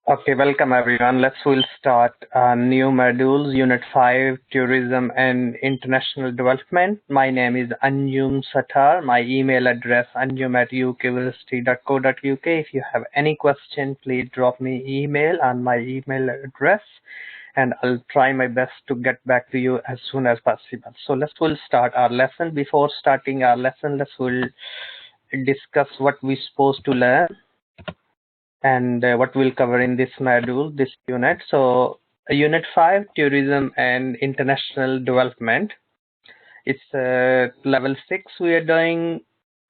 Okay, welcome everyone. We'll start new modules, Unit 5, Tourism and International Development. My name is Anjum Satar. My email address anjum@ukversity.co.uk. If you have any question, please drop me email on my email address, and I'll try my best to get back to you as soon as possible. So we'll start our lesson. Before starting our lesson, we'll discuss what we're supposed to learn and what we'll cover in this module, this unit. So Unit 5, Tourism and International Development. It's level 6 we are doing,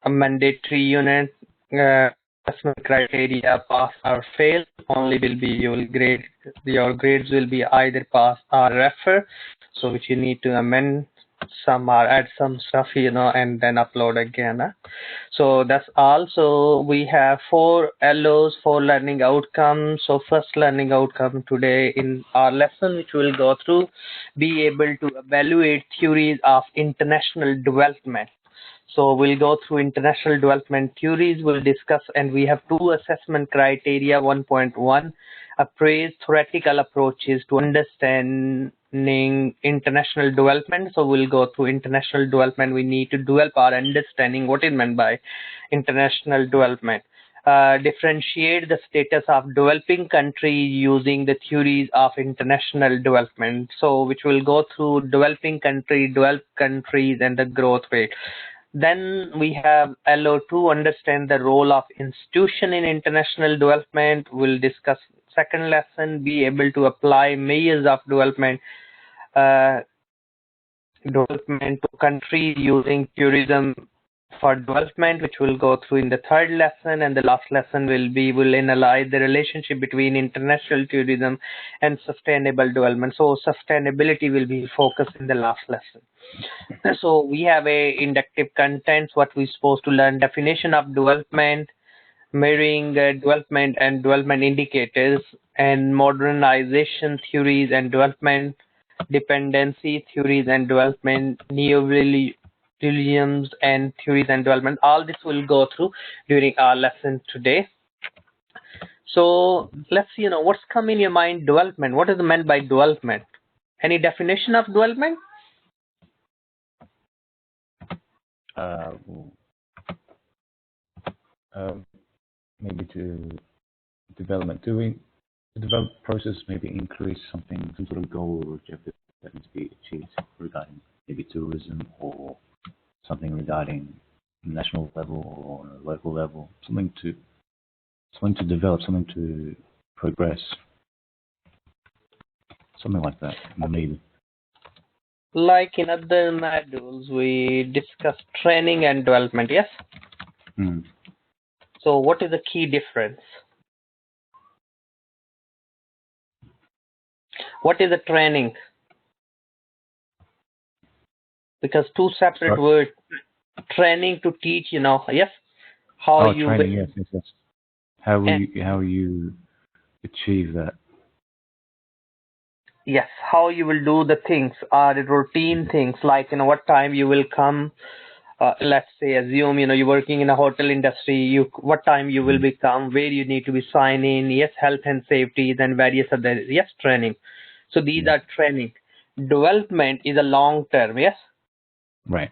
a mandatory unit, assessment criteria, pass or fail. Only will be your grades will be either pass or refer, so which you need to amend some or add some stuff, and then upload again. So that's all. So we have 4 LOs, 4 learning outcomes. So first learning outcome today in our lesson, which we'll go through, be able to evaluate theories of international development. So we'll go through international development theories, we'll discuss, and we have 2 assessment criteria. 1.1, appraise theoretical approaches to understanding international development. So we'll go through international development. We need to develop our understanding what is meant by international development. Differentiate the status of developing countries using the theories of international development. So which will go through developing countries, developed countries, and the growth rate. Then we have LO2, understand the role of institution in international development. We'll discuss second lesson, be able to apply measures of development to countries using tourism for development, which we'll go through in the third lesson. And the last lesson we'll analyze the relationship between international tourism and sustainable development. So sustainability will be focused in the last lesson. So we have a inductive contents, what we're supposed to learn: definition of development, measuring development and development indicators, and modernization theories and development, dependency theories and development, neoliberalism and theories and development. All this will go through during our lesson today. So let's see, what's come in your mind. Development, what is meant by development? Any definition of development? Maybe to the develop process, maybe increase some sort of goal or objective that needs to be achieved regarding maybe tourism or something regarding national level or local level, something to develop, something to progress, something like that, maybe. Like in other modules, we discussed training and development, yes? So what is the key difference? What is the training? Because 2 separate words. Training to teach, yes? Training, yes. How you achieve that? Yes, how you will do the things, or the routine things, like what time you will come. Let's say, assume you're working in a hotel industry. What time you will become, where you need to be sign in. Yes, health and safety, then various other training. So these are training. Development is a long term. Yes. Right.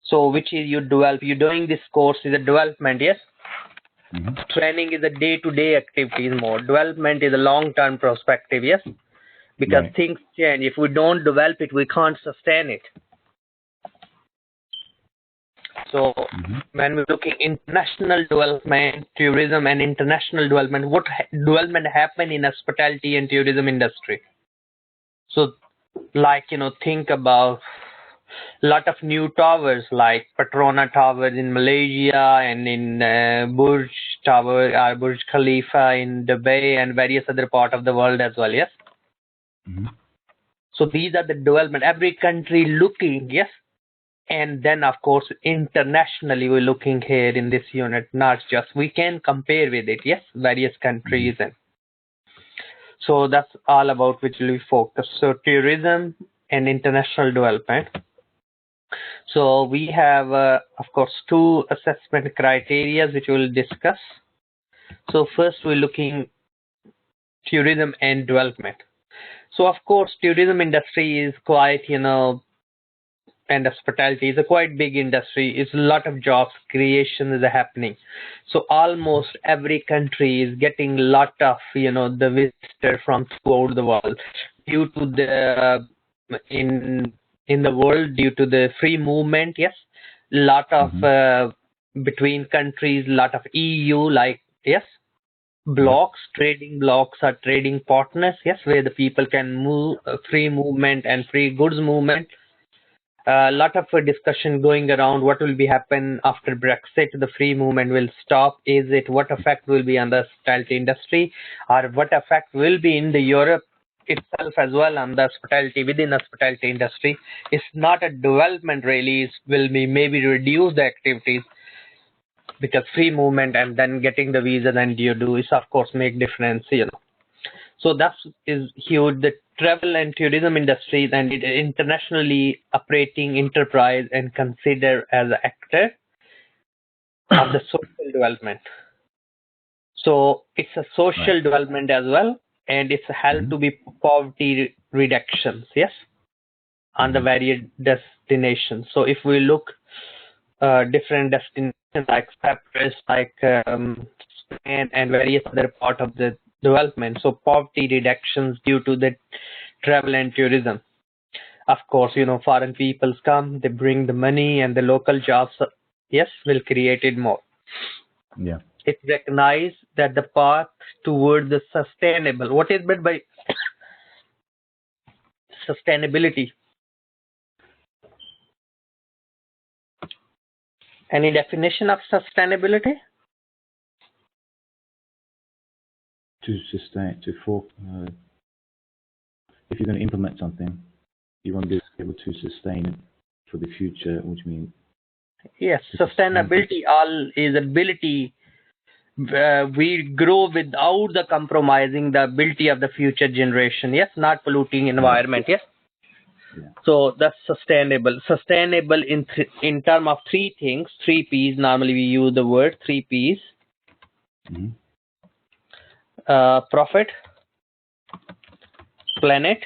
So which is you develop. You're doing this course is a development. Yes. Training is a day-to-day activities more. Development is a long-term perspective. Yes. Because things change. If we don't develop it, we can't sustain it. So when we're looking international development, tourism and international development, what development happen in hospitality and tourism industry? So like, think about a lot of new towers like Petronas Towers in Malaysia and in Burj Tower or Burj Khalifa in Dubai and various other part of the world as well, yes? So these are the development. Every country looking, yes? And then, of course, internationally, we're looking here in this unit, not just, we can compare with it, yes, various countries. And so that's all about which we focus. So tourism and international development. So we have, of course, 2 assessment criteria, which we'll discuss. So first, we're looking tourism and development. So of course, tourism industry is quite, and hospitality is a quite big industry. It's a lot of jobs creation is happening. So almost every country is getting a lot of, the visitor from throughout the world due to the in the world due to the free movement. Yes, lot of between countries, lot of EU, like, yes, blocks, trading blocks are trading partners, yes, where the people can move, free movement and free goods movement. A lot of discussion going around what will be happen after Brexit. The free movement will stop. Is it, what effect will be on the hospitality industry, or what effect will be in the Europe itself as well on the hospitality, within the hospitality industry? It's not a development really. It will be maybe reduce the activities, because free movement and then getting the visa and you do is of course make difference. So that is huge. The travel and tourism industry and it internationally operating enterprise and considered as an actor of the social development. So it's a social development as well, and it's help to be poverty reductions, yes, on the various destinations. So if we look different destinations like Cyprus, like Spain, and various other part of the development. So poverty reductions due to the travel and tourism. Of course, foreign peoples come, they bring the money, and the local jobs, yes, will create it more. Yeah. It recognizes that the path toward the sustainable. What is meant by sustainability? Any definition of sustainability? To sustain, if you're going to implement something, you want to be able to sustain it for the future, which means... Yes, sustainability all is ability. We grow without the compromising the ability of the future generation. Yes, not polluting environment. Yes. Yeah. So that's sustainable. Sustainable in term of three things, 3 P's. Normally we use the word 3 P's. Profit, planet,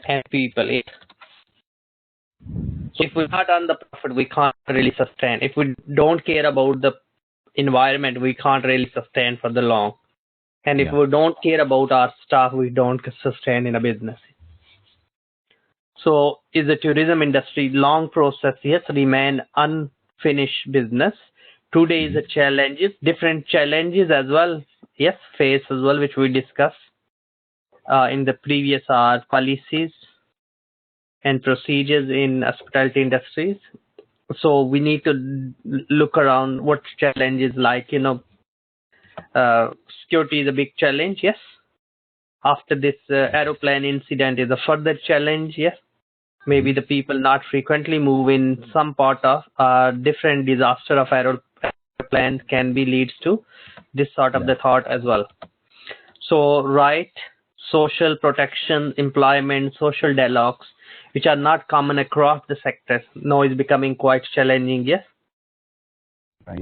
and people. So if we're not on the profit, we can't really sustain. If we don't care about the environment, we can't really sustain for the long. And if we don't care about our staff, we don't sustain in a business. So is the tourism industry long process? Yes, remain unfinished business. Today is a challenges, different challenges as well. Yes, face as well, which we discussed in the previous policies and procedures in hospitality industries. So we need to look around what challenges, like, security is a big challenge. Yes. After this aeroplane incident is a further challenge. Yes. Maybe the people not frequently move in some part of different disaster of aeroplane can be leads to this sort of the thought as well. So social protection, employment, social dialogues, which are not common across the sectors, now is becoming quite challenging. Yes.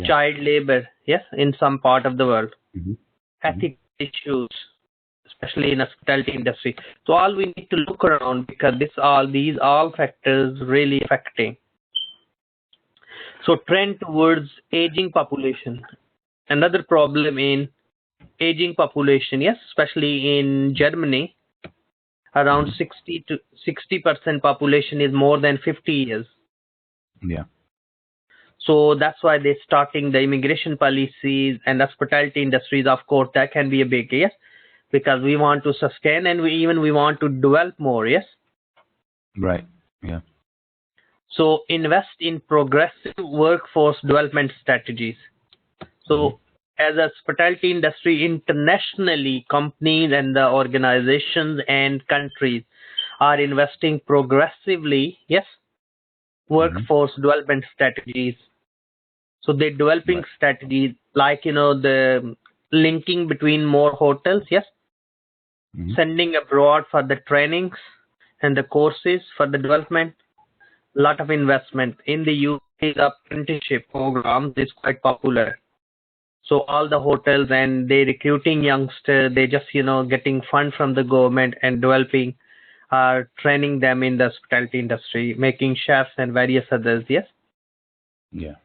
Child labor, yes, in some part of the world. Ethical issues, especially in hospitality industry. So all we need to look around, because these all factors really affecting. So trend towards aging population. Another problem in aging population, yes, especially in Germany, around 60% population is more than 50 years. Yeah. So that's why they're starting the immigration policies and hospitality industries. Of course, that can be a big, yes, because we want to sustain and we want to develop more. Yes. Right. Yeah. So invest in progressive workforce development strategies. So as a hospitality industry internationally, companies and the organizations and countries are investing progressively, yes, workforce development strategies. So they're developing strategies like, the linking between more hotels, yes, sending abroad for the trainings and the courses for the development. A lot of investment in the UK. The apprenticeship program is quite popular. So all the hotels and they recruiting youngsters, they just, getting fund from the government and developing, training them in the hospitality industry, making chefs and various others. Yes. Yeah.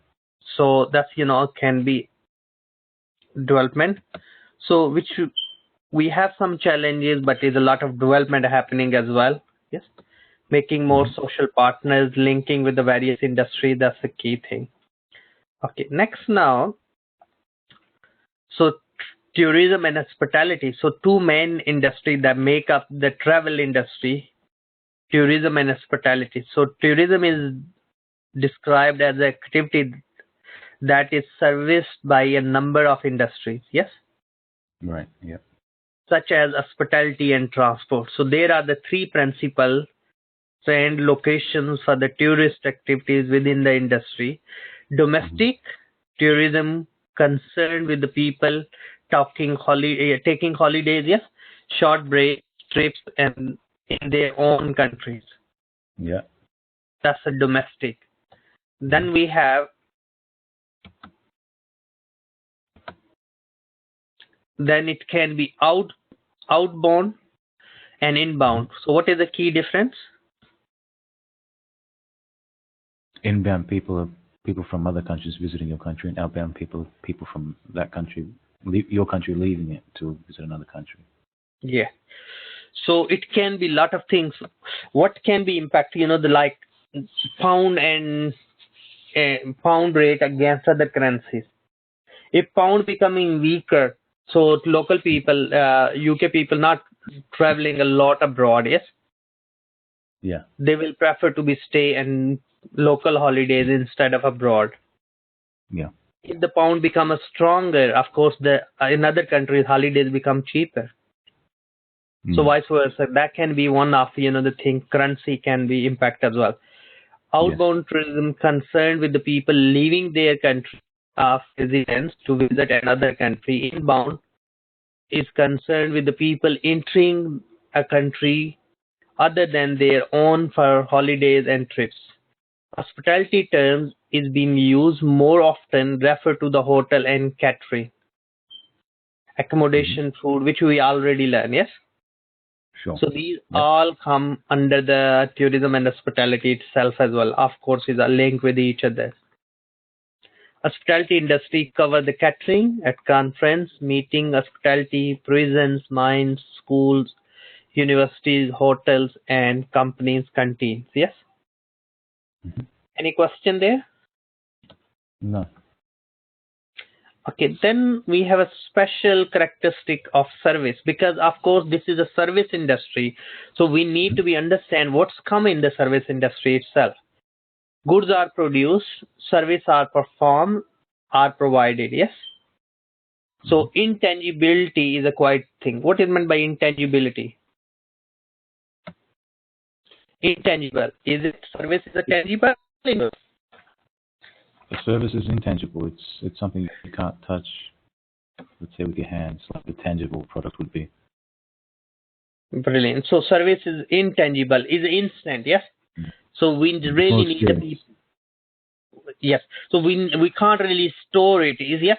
So that's, can be development. So which we have some challenges, but there's a lot of development happening as well. Yes. Making more social partners, linking with the various industry. That's the key thing. Okay. Next now. So tourism and hospitality. So two main industries that make up the travel industry, tourism and hospitality. So tourism is described as an activity that is serviced by a number of industries. Yes. Right. Yeah. Such as hospitality and transport. So there are the three principal trend locations for the tourist activities within the industry. Domestic tourism concerned with the people taking holidays, yes, short break trips and in their own countries. Yeah. That's a domestic. Then we have it can be outbound and inbound. So what is the key difference? Inbound people are people from other countries visiting your country, and outbound people from that country, your country, leaving it to visit another country. Yeah. So it can be a lot of things. What can be impacted? The like pound and pound rate against other currencies. If pound becoming weaker, so local people, UK people not traveling a lot abroad, yes, Yeah. they will prefer to be stay and local holidays instead of abroad. Yeah. If the pound becomes stronger, of course, in other countries holidays become cheaper. So vice versa, that can be one of the thing. Currency can be impact as well. Outbound tourism concerned with the people leaving their country of residence to visit another country. Inbound is concerned with the people entering a country other than their own for holidays and trips. Hospitality terms is being used more often refer to the hotel and catering, accommodation, food, which we already learned, yes? Sure. So these all come under the tourism and hospitality itself as well. Of course, is a link with each other. Hospitality industry cover the catering at conference, meeting, hospitality, prisons, mines, schools, universities, hotels, and companies' canteens. Yes? Any question there? No. Okay, then we have a special characteristic of service because, of course, this is a service industry. So we need to be understand what's come in the service industry itself. Goods are produced, service are performed, are provided. Yes. So intangibility is a quite thing. What is meant by intangibility? Intangible. Is it service is a tangible? A service is intangible. It's something you can't touch, let's say, with your hands, like a tangible product would be. Brilliant. So service is intangible, is instant, yes? So we really need the people. Yes. So we can't really store it, is yes?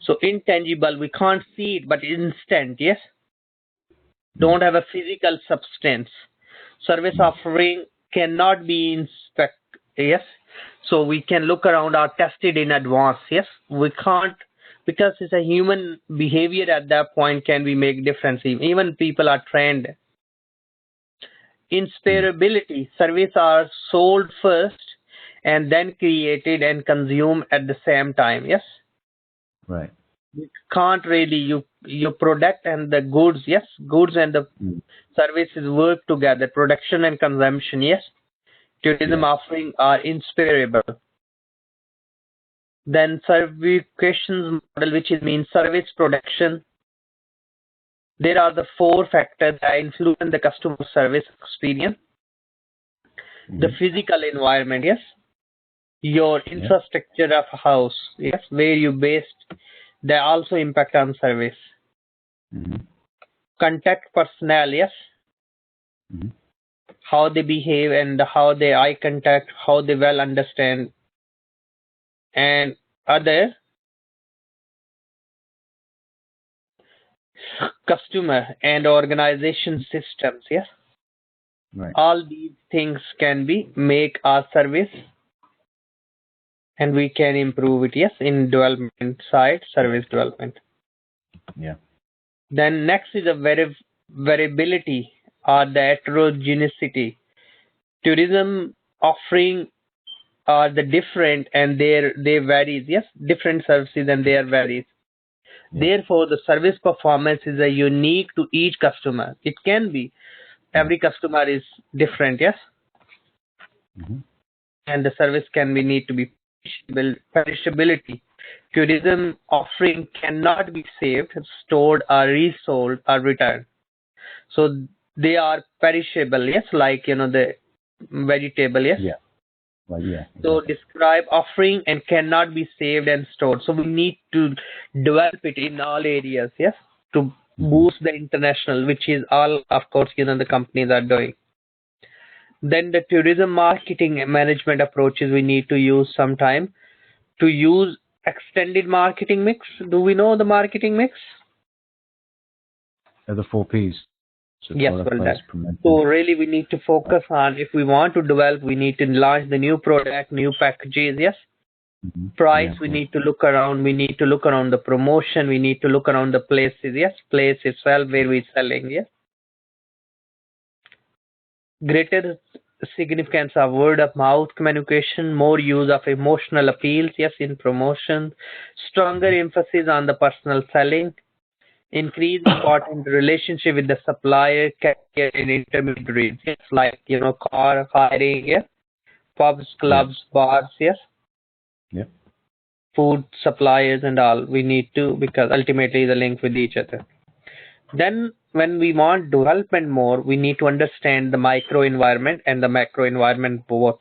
So intangible, we can't see it, but instant, yes? Don't have a physical substance. Service offering cannot be inspect, yes? So we can look around or test it in advance, yes? We can't, because it's a human behavior at that point can we make difference. Even people are trained. Inspirability, service are sold first and then created and consumed at the same time, yes? Right. You can't really, your product and the goods, yes? Goods and the services work together, production and consumption, yes? Tourism offering are inspirable. Then certifications model, which is means service production. There are the four factors that influence the customer service experience. The physical environment, yes. Your infrastructure of a house, yes, where you based, they also impact on service. Contact personnel, yes. How they behave and how they eye contact, how they well understand. And other customer and organization systems. Yes, Right. all these things can be make our service, and we can improve it. Yes, in development side, service development. Yeah. Then next is a variability or the heterogeneity. Tourism offering are the different and they varies. Yes, different services and they are varies. Yeah. Therefore, the service performance is a unique to each customer. It can be every customer is different. Yes, Mhm. and the service can be need to be perishability. Tourism offering cannot be saved, stored, or resold or returned. So they are perishable. Yes, like the vegetable. Yes. Yeah. Like, yeah. So Exactly. describe offering and cannot be saved and stored. So we need to develop it in all areas. Yes, to boost the international, which is all, of course, the companies are doing. Then the tourism marketing and management approaches we need to use sometime to use extended marketing mix. Do we know the marketing mix? The 4 Ps. So Yes, product, well price, done. promotion. So really we need to focus on, if we want to develop, we need to launch the new product, new packages. Yes. Price, Yeah, of we course. need to look around. We need to look around the promotion. We need to look around the places. Yes, place itself where we're selling. Yes. Greater significance of word of mouth communication, more use of emotional appeals. Yes, in promotion, stronger emphasis on the personal selling, increase important relationship with the supplier, carrier, and intermediaries. Yes, like car hiring. Yes, pubs, clubs, bars. Yes. Yeah. Food suppliers and all we need to, because ultimately the link with each other. Then when we want development more, we need to understand the micro environment and the macro environment both.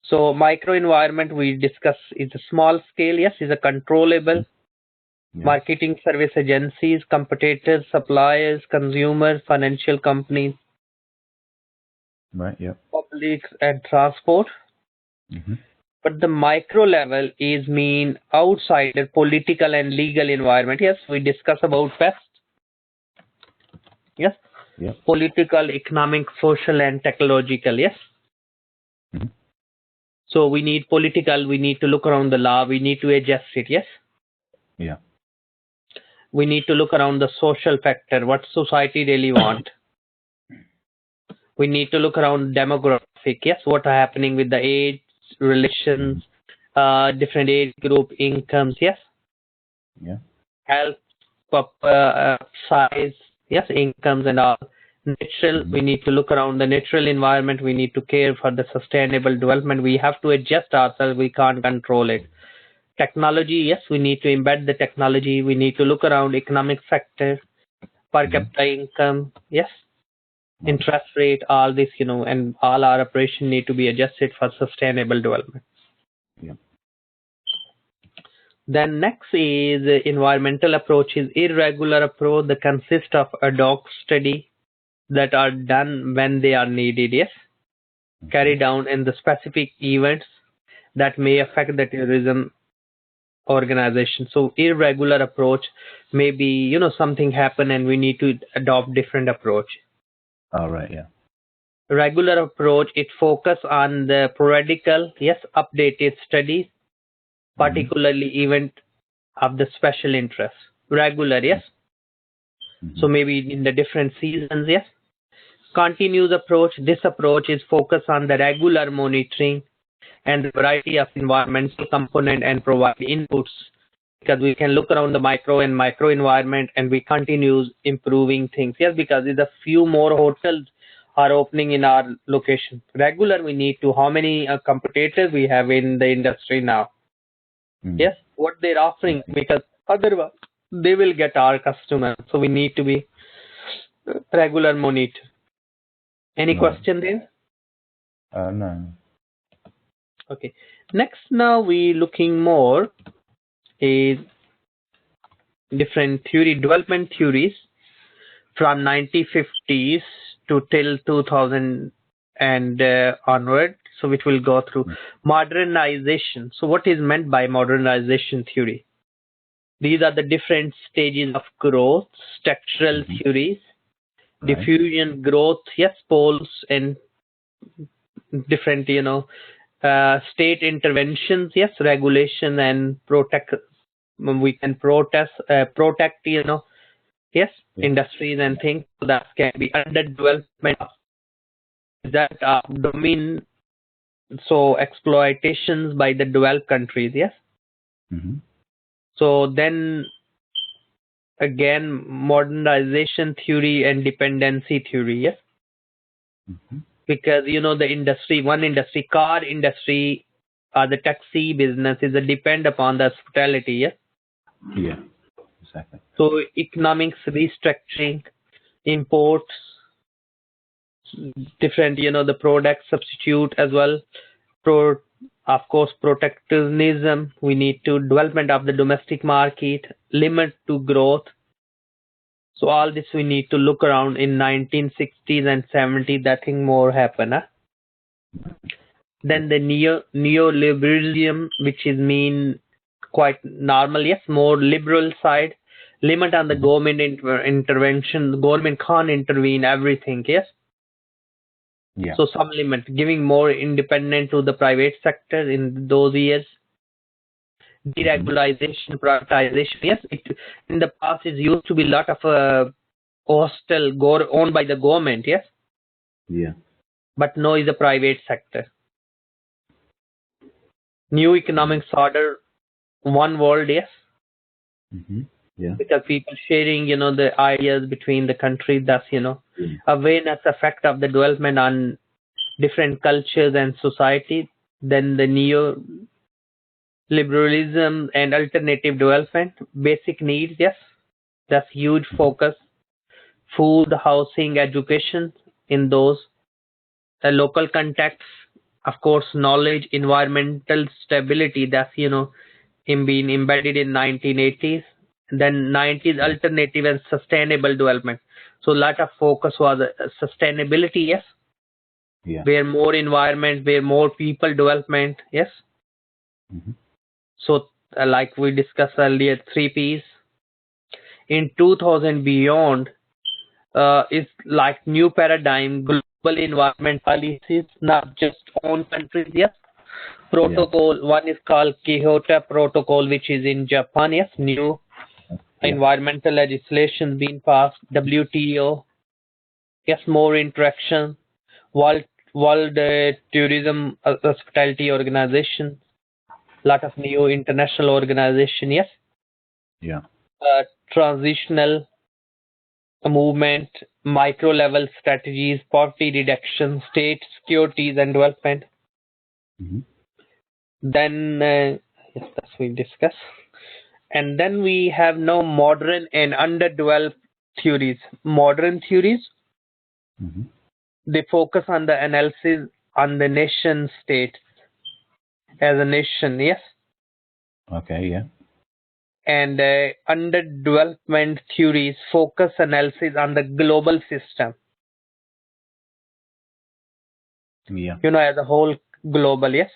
So micro environment we discuss is a small scale. Yes, is a controllable. Yeah. Marketing service agencies, competitors, suppliers, consumers, financial companies, Right. Yeah. public and transport. But the micro level is mean outside the political and legal environment. Yes, we discuss about pest. Yes. Yeah. Political, economic, social, and technological. Yes. So we need political. We need to look around the law. We need to adjust it. Yes. Yeah. We need to look around the social factor. What society really want. We need to look around demographic. Yes. What are happening with the age, relations, different age group, incomes. Yes. Yeah. Health, size. Yes. Incomes and all. Natural, we need to look around the natural environment. We need to care for the sustainable development. We have to adjust ourselves. We can't control it. Technology, yes, we need to embed the technology. We need to look around economic factor, per capita income, yes, interest rate, all this, and all our operation need to be adjusted for sustainable development. Yeah. Then next is environmental approach is irregular approach that consists of ad hoc study that are done when they are needed. Yes, carried down in the specific events that may affect the tourism organization. So irregular approach may be something happen and we need to adopt different approach. All right. Yeah. Regular approach, it focus on the periodical, yes, updated studies, particularly event of the special interest. Regular, yes. So maybe in the different seasons, yes. Continuous approach, this approach is focused on the regular monitoring and the variety of environmental component and provide inputs, because we can look around the micro and micro environment and we continue improving things. Yes, because there's a few more hotels are opening in our location. Regular, we need to, how many competitors we have in the industry now. Yes, what they're offering, because otherwise they will get our customers. So we need to be regular monitor. Any question there? No. Okay. Next, now we looking more is different development theories from 1950s to till 2000 and onward. So which will go through modernization. So what is meant by modernization theory? These are the different stages of growth, structural theories, Right. diffusion, growth, yes, poles, and different, state interventions, yes, regulation and protect. We can protect, yes, Yeah. industries and things that can be under development that are domain. So exploitations by the developed countries, yes. Mm-hmm. So then again, modernization theory and dependency theory, yes. Mm-hmm. Because one industry, car industry, or the taxi business is a depend upon the hospitality, yes. Yeah. Exactly. So economics restructuring, imports, different, the product substitute as well. Of course, protectionism. We need to development of the domestic market, limit to growth. So all this we need to look around in 1960s and 70s. That thing more happen. Huh? Then the neoliberalism, which is mean quite normal, yes, more liberal side. Limit on the government intervention. The government can't intervene everything, yes. Yeah. So some limit, giving more independent to the private sector in those years. Deregulation, privatization. Yes, in the past it used to be a lot of hostel owned by the government. Yes, Yeah. but now is the private sector. New economics order, one world. Yes, Mm-hmm. Yeah. because people sharing, the ideas between the countries. That's awareness effect of the development on different cultures and society. Then the neoliberalism and alternative development, basic needs. Yes, that's huge focus. Food, housing, education in those local contexts. Of course, knowledge, environmental stability. That's being embedded in 1980s. Then 90s, alternative and sustainable development. So a lot of focus was sustainability. Yes, Yeah. where more environment, where more people development. Yes. Mm-hmm. So like we discussed earlier, 3Ps. In 2000 beyond, is like new paradigm, global environment policies, not just own countries. Yes, protocol. One is called Kyoto Protocol, which is in Japan. Yes, new environmental legislation being passed. WTO. Yes, more interaction. World Tourism Hospitality Organization. Lot of new international organization. Yes, Yeah. transitional movement, micro level strategies, poverty reduction, state securities and development. Mm-hmm. Then, yes, that's we discuss. And then we have now modern and underdeveloped theories. Modern theories, Mm-hmm. they focus on the analysis on the nation state as a nation, yes. Okay. Yeah. And underdevelopment theories focus analysis on the global system. Yeah. As a whole global, yes.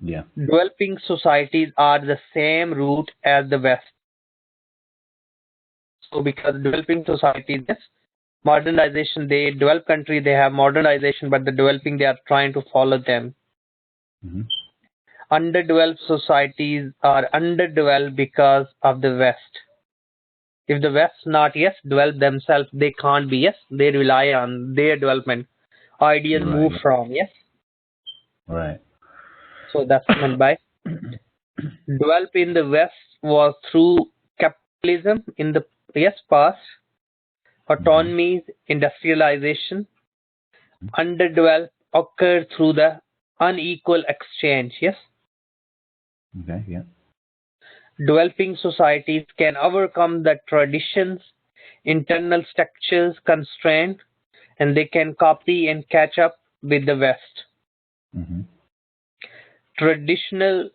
Yeah. Developing societies are the same route as the West. So because developing societies, yes, modernization, they developed country, they have modernization, but the developing, they are trying to follow them. Mm-hmm. Underdeveloped societies are underdeveloped because of the West. If the West not, yes, develop themselves, they can't be, yes, they rely on their development. Ideas move from, yes. Right. So that's meant by develop in the West was through capitalism in the past, autonomy, industrialization. Underdeveloped occurred through the unequal exchange. Yes, Okay. Yeah. developing societies can overcome the traditions, internal structures, constraint, and they can copy and catch up with the West. Mm-hmm. Traditions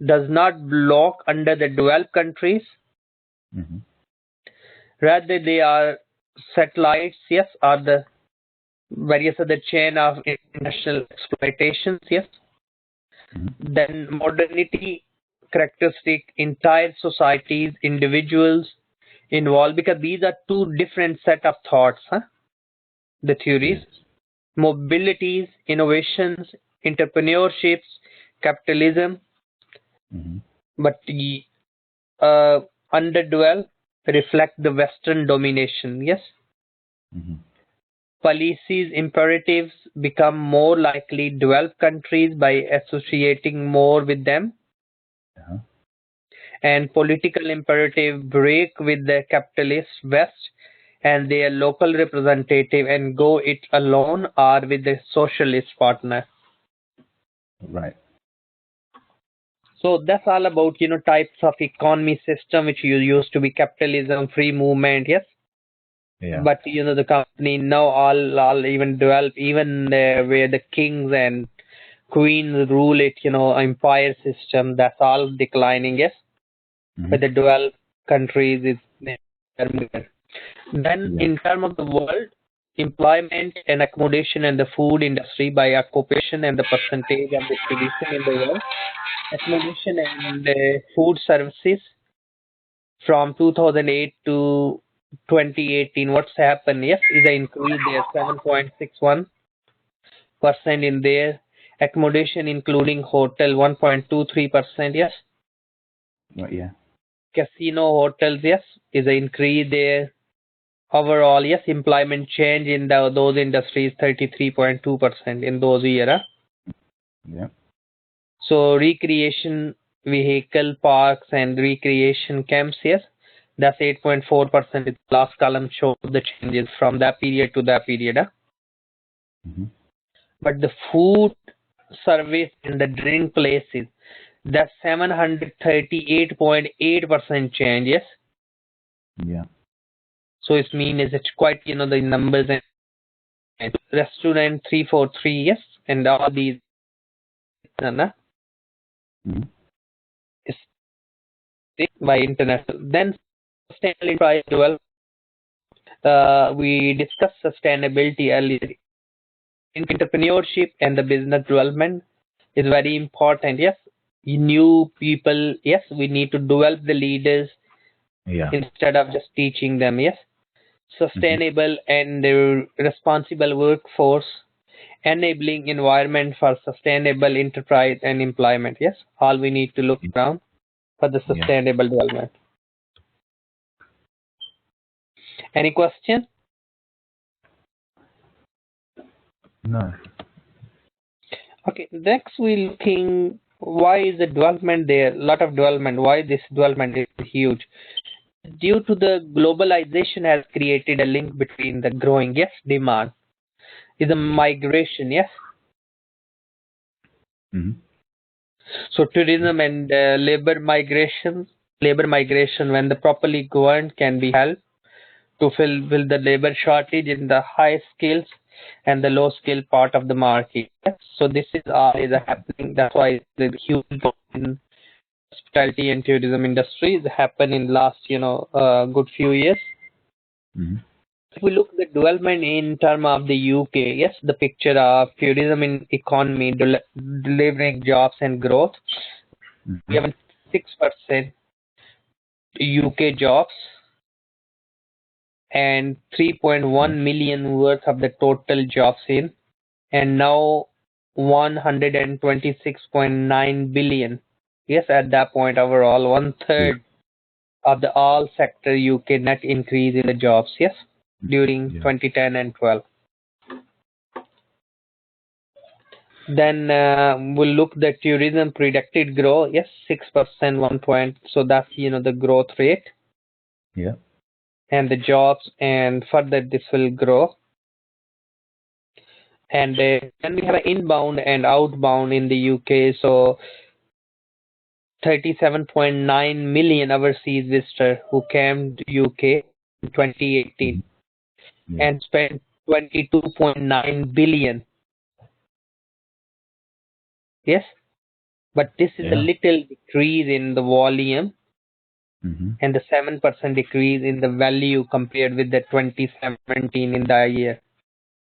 does not block under the developed countries. Mm-hmm. Rather, they are satellites, yes, or the various other chain of international exploitations, yes. Mm-hmm. Then modernity characteristic, entire societies, individuals involved, because these are two different set of thoughts, the theories. Yes. Mobilities, innovations, entrepreneurships, capitalism, but underdeveloped reflect the Western domination. Yes. Policies imperatives become more likely developed countries by associating more with them, and political imperative break with the capitalist West and their local representative and go it alone or with the socialist partner. Right. So that's all about types of economy system which used to be capitalism, free movement, yes. Yeah. But the company now all even develop, even where the kings and queens rule it, empire system, that's all declining, yes. But the developed countries is there. Then in terms of the world, employment and accommodation and the food industry by occupation and the percentage of distribution in the world. Accommodation and food services from 2008 to 2018, what's happened? Yes, is an increase there, 7.61% in there. Accommodation including hotel, 1.23%. Yes. Right. Yeah. Casino hotels, yes, is an increase there. Overall, yes, employment change in those industries, 33.2% in those years. Yeah. So recreation vehicle parks and recreation camps, yes, that's 8.4%. Last column shows the changes from that period to that period. But the food service and the drink places, that's 738.8% change, yes. Yeah. So it means it's quite, the numbers, and restaurant 343, yes, and all these, is by international. Then sustainable enterprise development. We discussed sustainability earlier. In entrepreneurship and the business development is very important. Yes, new people. Yes, we need to develop the leaders instead of just teaching them. Yes, sustainable and responsible workforce, enabling environment for sustainable enterprise and employment. Yes, all we need to look around for the sustainable development. Any question? No. Okay, next we're looking why is the development there, a lot of development, why this development is huge. Due to the globalization has created a link between the growing, yes, demand, is a migration, yes. So tourism and labor migration, when the properly governed, can be helped to fill the labor shortage in the high skills and the low skill part of the market. So this is all is happening. That's why the huge in hospitality and tourism industries happen in last good few years. If we look at the development in terms of the UK, yes, the picture of tourism in economy delivering jobs and growth. We have 6% UK jobs and 3.1 million worth of the total jobs in, and now 126.9 billion. Yes, at that point overall, 1/3 of the all sector UK net increase in the jobs, yes, during 2010 and 12. Then we'll look the tourism predicted growth, yes, 6%, 1 point. So that's the growth rate. Yeah. And the jobs, and further this will grow. And then we have an inbound and outbound in the UK. So 37.9 million overseas visitors who came to UK in 2018 and spent 22.9 billion. Yes, but this is a little decrease in the volume and the 7% decrease in the value compared with the 2017 in the year.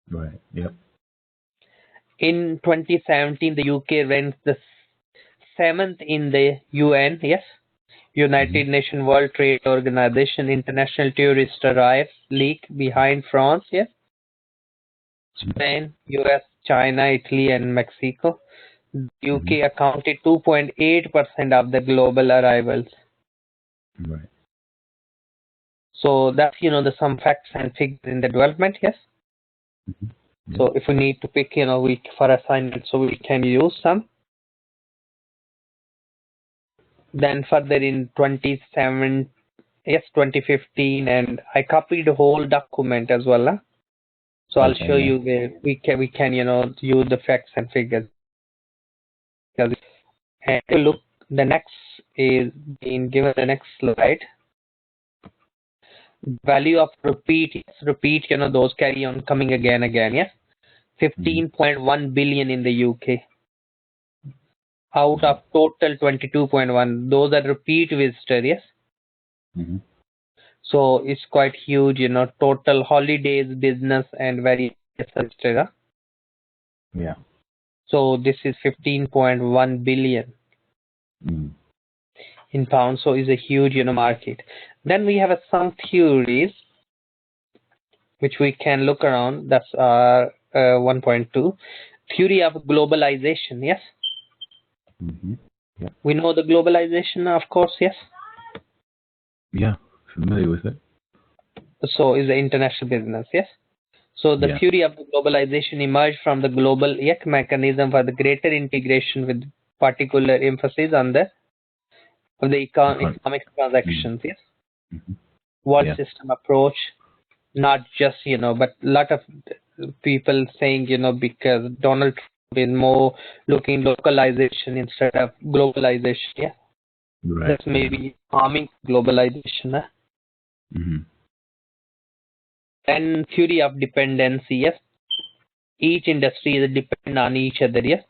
Right. Yep. In 2017, the UK ranks the 7th in the UN, yes. United Nations World Trade Organization, International Tourist Arrival League behind France, yes. Spain, US, China, Italy, and Mexico. UK accounted 2.8% of the global arrivals. Right. So that's, the some facts and figures in the development, yes. Yeah. So if we need to pick, for assignment, so we can use some. Then further in 2015, and I copied the whole document as well. Huh? So I'll show you where we can, use the facts and figures. And look, the next is being given the next slide. Value of repeat, those carry on coming again, yes. 15.1 billion in the UK. Out of total 22.1, those are repeat visitors, yes. So it's quite huge, total holidays, business, and various etc. Yeah. So this is 15.1 billion in pounds. So it's a huge, market. Then we have some theories which we can look around. That's 1.2 theory of globalization. Yes. Yeah. We know the globalization, of course. Yes. Yeah, familiar with it. So is the international business. Yes. So the theory of the globalization emerged from the global mechanism for the greater integration with particular emphasis on the economic transactions. Yes. World system approach, not just, but a lot of people saying, because Donald Trump is more looking localization instead of globalization. Yeah. Right. That's maybe harming globalization. Huh? And theory of dependency. Yes. Each industry is dependent on each other. Yes.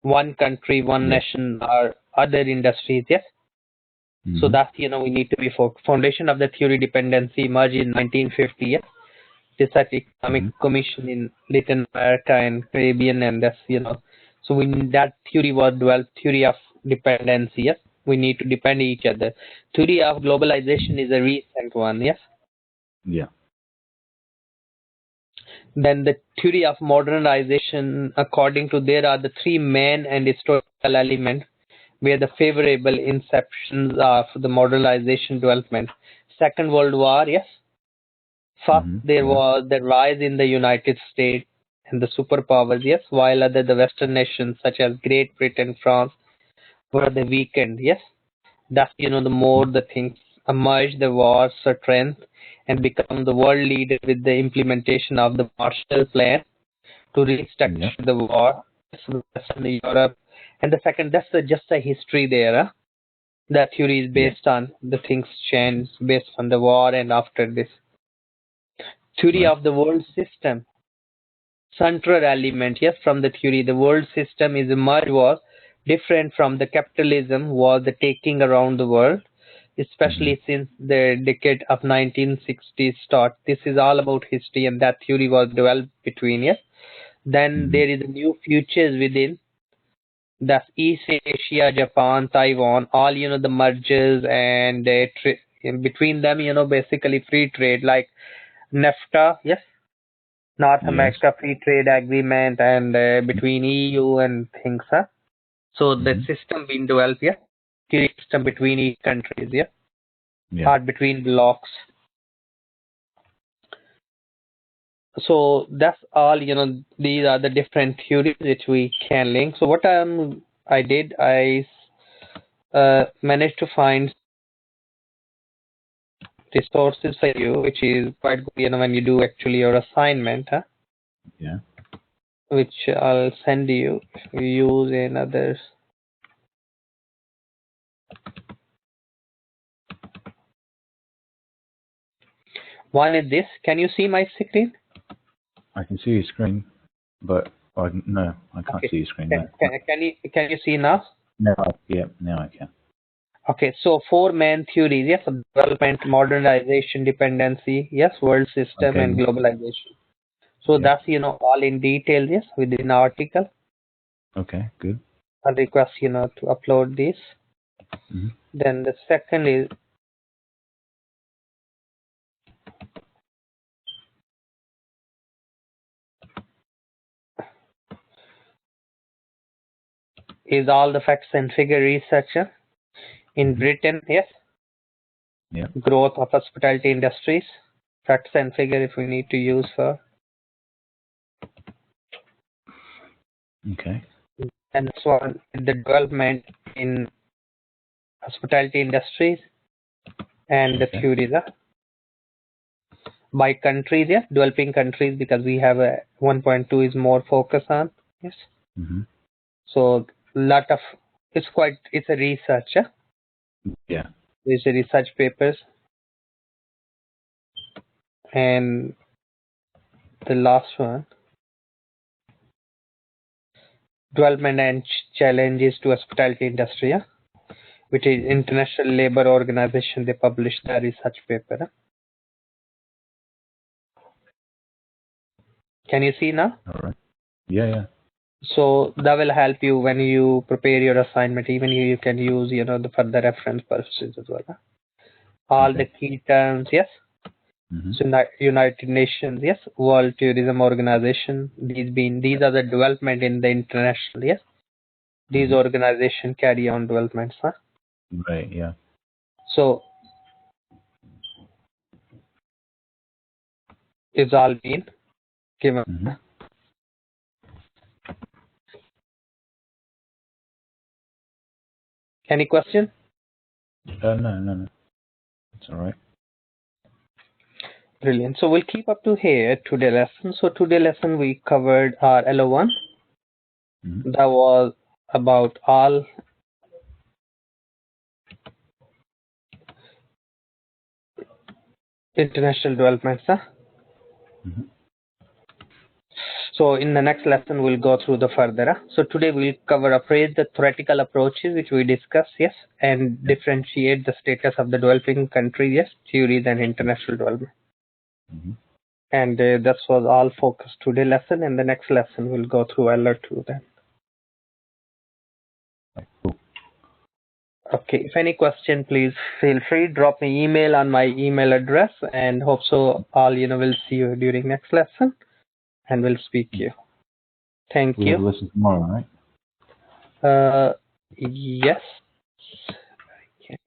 One country, one nation, or other industries. Yes. So that's, we need to be focused. Foundation of the theory dependency emerged in 1950. Yes. Research Economic Commission in Latin America and Caribbean, and that's, so that theory was developed, theory of dependency. Yes. We need to depend each other. Theory of globalization is a recent one. Yes. Yeah. Then the theory of modernization, according to there are the three main and historical elements where the favorable inceptions of the modernization development. Second World War, yes. First, there was the rise in the United States and the superpowers, yes, while the Western nations such as Great Britain, France were the weakened, yes. That's, the more the things emerged, the war strength and become the world leader with the implementation of the Marshall Plan to restructure the war, Western Europe. And the second, that's just a history there. Huh? That theory is based on the things change based on the war and after this. Theory of the world system. Central element, yes, from the theory, the world system is emerged was different from the capitalism was the taking around the world, especially since the decade of 1960s start. This is all about history, and that theory was developed between, yes. Then there is a new futures within. That's East Asia, Japan, Taiwan, all, the mergers and in between them, basically free trade like NAFTA, yes, North America Free Trade Agreement, and between EU and things, huh? So the system being developed, yeah, system between each countries, yeah, or between blocks. So that's all, these are the different theories which we can link. So what I did, I managed to find resources for you, which is quite good, when you do actually your assignment, huh? Yeah. Which I'll send you if you use in others. One is this. Can you see my screen? I can see your screen, but no, I can't see your screen. Can you see now? No, now I can. Okay, so four main theories, yes, development, modernization, dependency, yes, world system, and globalization. So that's, all in detail, yes, within the article. Okay, good. I'll request to upload these. Mhm. Then the second is all the facts and figure research in Britain. Yes. Yeah. Growth of hospitality industries. Facts and figure if we need to use for. Okay. And this one, the development in hospitality industries and the Okay. theories by countries, yes, developing countries, because we have a 1.2 is more focus on. Yes. Mm-hmm. So lot of it's a research. Yeah. There's a research papers, and the last one, development and challenges to hospitality industry, which is International Labour Organization. They published the research paper. Can you see now? All right. Yeah. Yeah. So that will help you when you prepare your assignment. Even you can use the further reference purposes as well. All the key terms, yes. Mm-hmm. So United Nations, yes. World Tourism Organization. These are the development in the international, yes. These organizations carry on developments. Right. Yeah. So it's all been given. Mm-hmm. Any question? No. It's all right. Brilliant. So we'll keep up to here today lesson. So today lesson we covered our LO1. Mm-hmm. That was about all international developments. Mm-hmm. So in the next lesson we'll go through the further. So today we'll cover appraise the theoretical approaches which we discussed, yes, and differentiate the status of the developing country, yes, theories and international development. Mm-hmm. And that was all focused today lesson. And the next lesson we'll go through LO2 then. Right. Cool. Okay, if any question, please feel free, drop me email on my email address, and hope so all will see you during next lesson and we'll speak to you. Thank We have a you. lesson tomorrow, right? Yes.